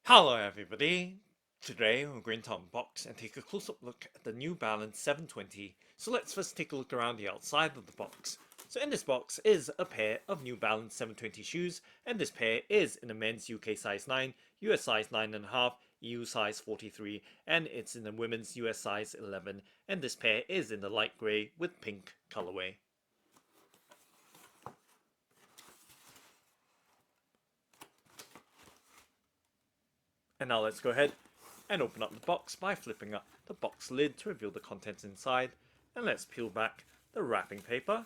Hello everybody! Today we're going to unbox and take a close-up look at the New Balance 720. So let's first take a look around the outside of the box. So in this box is a pair of New Balance 720 shoes, and this pair is in a men's UK size 9, US size 9.5, EU size 43, and it's in the women's US size 11, and this pair is in the light grey with pink colourway. And now let's go ahead and open up the box by flipping up the box lid to reveal the contents inside. And let's peel back the wrapping paper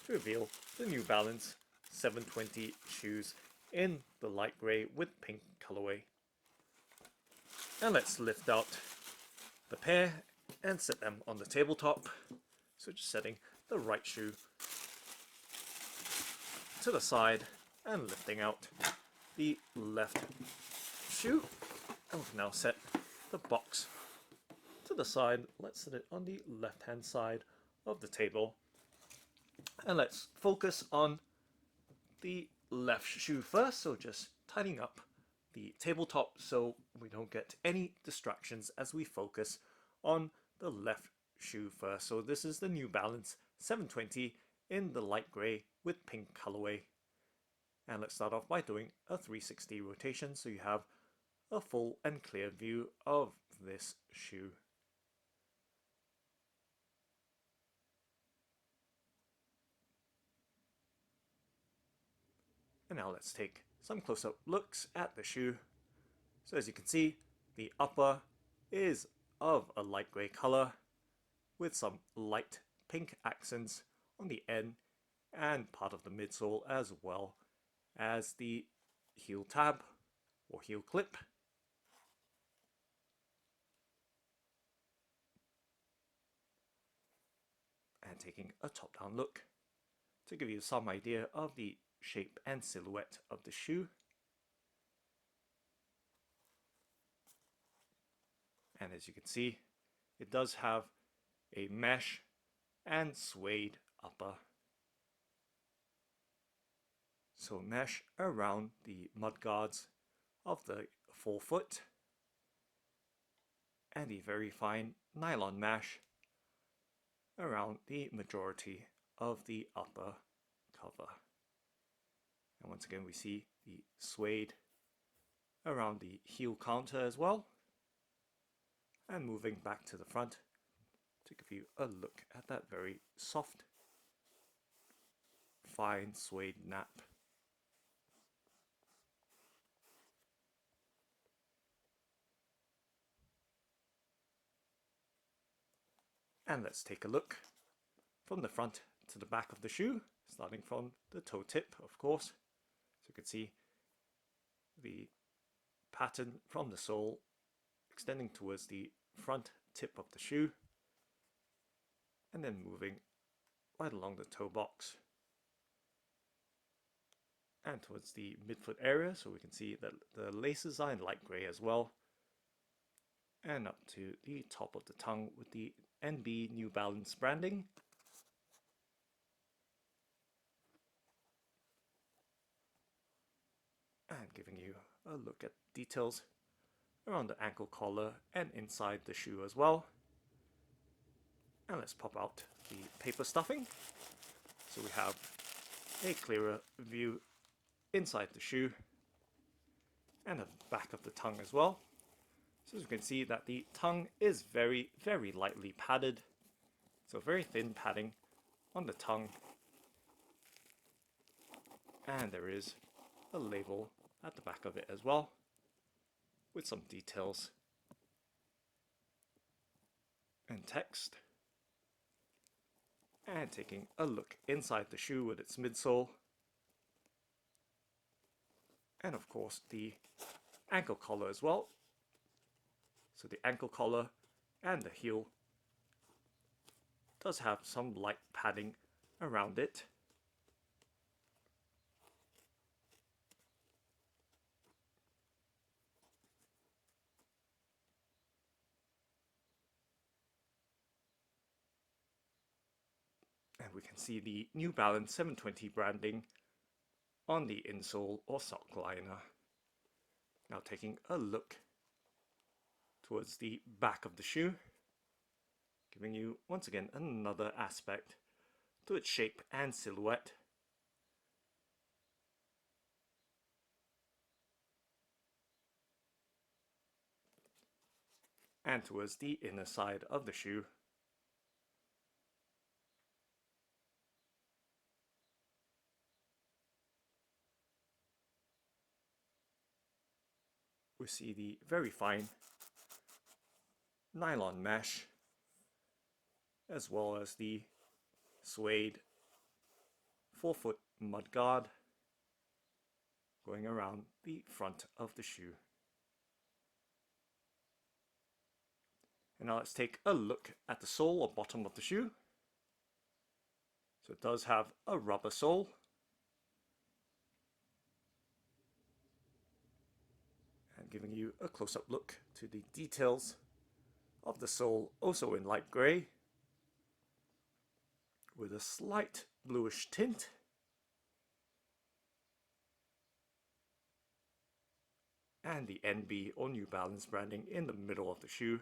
to reveal the New Balance 720 shoes in the light grey with pink colourway. And let's lift out the pair and set them on the tabletop. So just setting the right shoe to the side and lifting out the left shoe. And we can now set the box to the side. Let's set it on the left hand side of the table. And let's focus on the left shoe first. So just tidying up the tabletop so we don't get any distractions as we focus on the left shoe first. So this is the New Balance 720 in the light grey with pink colourway. And let's start off by doing a 360 rotation so you have a full and clear view of this shoe. And now let's take some close-up looks at the shoe. So as you can see, the upper is of a light grey colour with some light pink accents on the end and part of the midsole, as well as the heel tab or heel clip. And taking a top-down look to give you some idea of the shape and silhouette of the shoe. And as you can see, it does have a mesh and suede upper. So mesh around the mudguards of the forefoot and a very fine nylon mesh around the majority of the upper cover. And once again we see the suede around the heel counter as well. And moving back to the front to give you a look at that very soft, fine suede nap. And let's take a look from the front to the back of the shoe, starting from the toe tip, of course. So you can see the pattern from the sole extending towards the front tip of the shoe and then moving right along the toe box and towards the midfoot area, so we can see that the laces are in light grey as well, and up to the top of the tongue with the NB New Balance branding. And giving you a look at details around the ankle collar and inside the shoe as well. And let's pop out the paper stuffing so we have a clearer view inside the shoe and the back of the tongue as well. So as you can see that the tongue is very lightly padded, so very thin padding on the tongue, and there is a label at the back of it as well with some details and text. And taking a look inside the shoe with its midsole, and of course the ankle collar as well. So the ankle collar and the heel does have some light padding around it. And we can see the New Balance 720 branding on the insole or sock liner. Now taking a look towards the back of the shoe, giving you once again another aspect to its shape and silhouette. And towards the inner side of the shoe. We see the very fine nylon mesh, as well as the suede 4-foot mudguard going around the front of the shoe. And now let's take a look at the sole or bottom of the shoe. So it does have a rubber sole. And giving you a close-up look to the details of the sole, also in light grey, with a slight bluish tint. And the NB or New Balance branding in the middle of the shoe.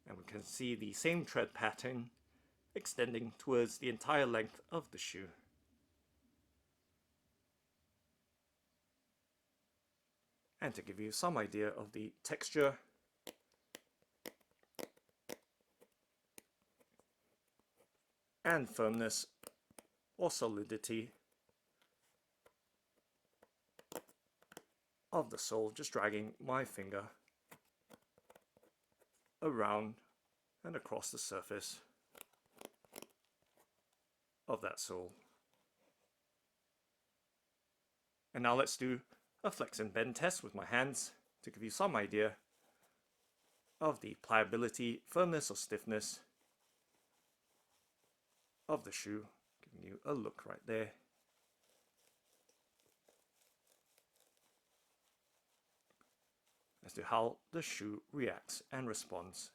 And we can see the same tread pattern extending towards the entire length of the shoe. And to give you some idea of the texture, and firmness or solidity of the sole, just dragging my finger around and across the surface of that sole. And now let's do a flex and bend test with my hands to give you some idea of the pliability, firmness or stiffness of the shoe, giving you a look right there. As to how the shoe reacts and responds.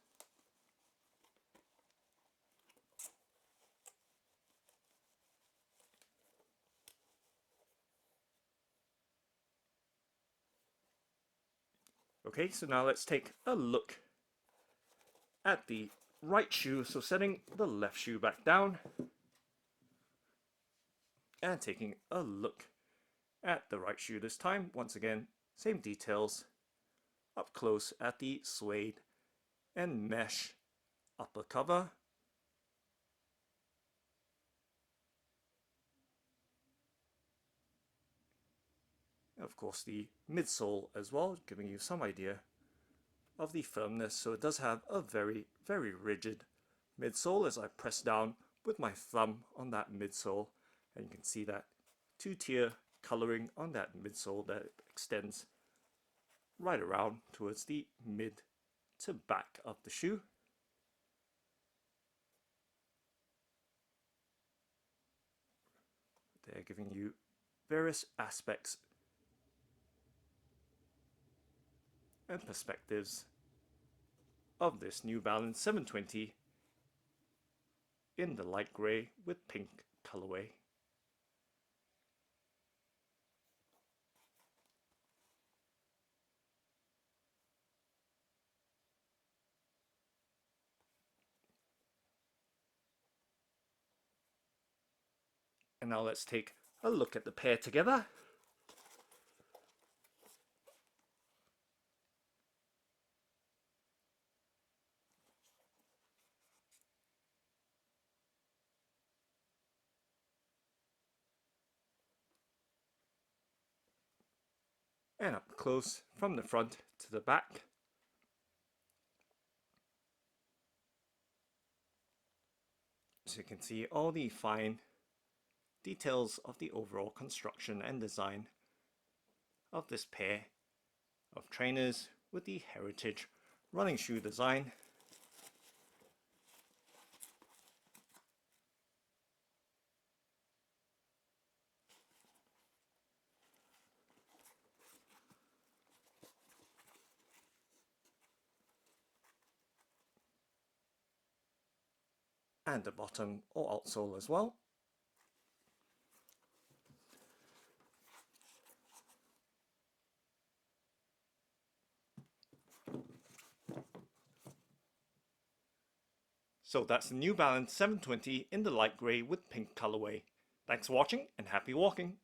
Okay, so now let's take a look at the right shoe. So setting the left shoe back down and taking a look at the right shoe this time. Once again, same details up close at the suede and mesh upper cover. Of course, the midsole as well, giving you some idea of the firmness. So it does have a very, very rigid midsole as I press down with my thumb on that midsole. And you can see that two-tier coloring on that midsole that extends right around towards the mid to back of the shoe. They're giving you various aspects and perspectives of this New Balance 720 in the light grey with pink colorway. And now let's take a look at the pair together. And up close from the front to the back. So you can see all the fine details of the overall construction and design of this pair of trainers with the heritage running shoe design. And the bottom or outsole as well. So that's the New Balance 720 in the light grey with pink colorway. Thanks for watching and happy walking!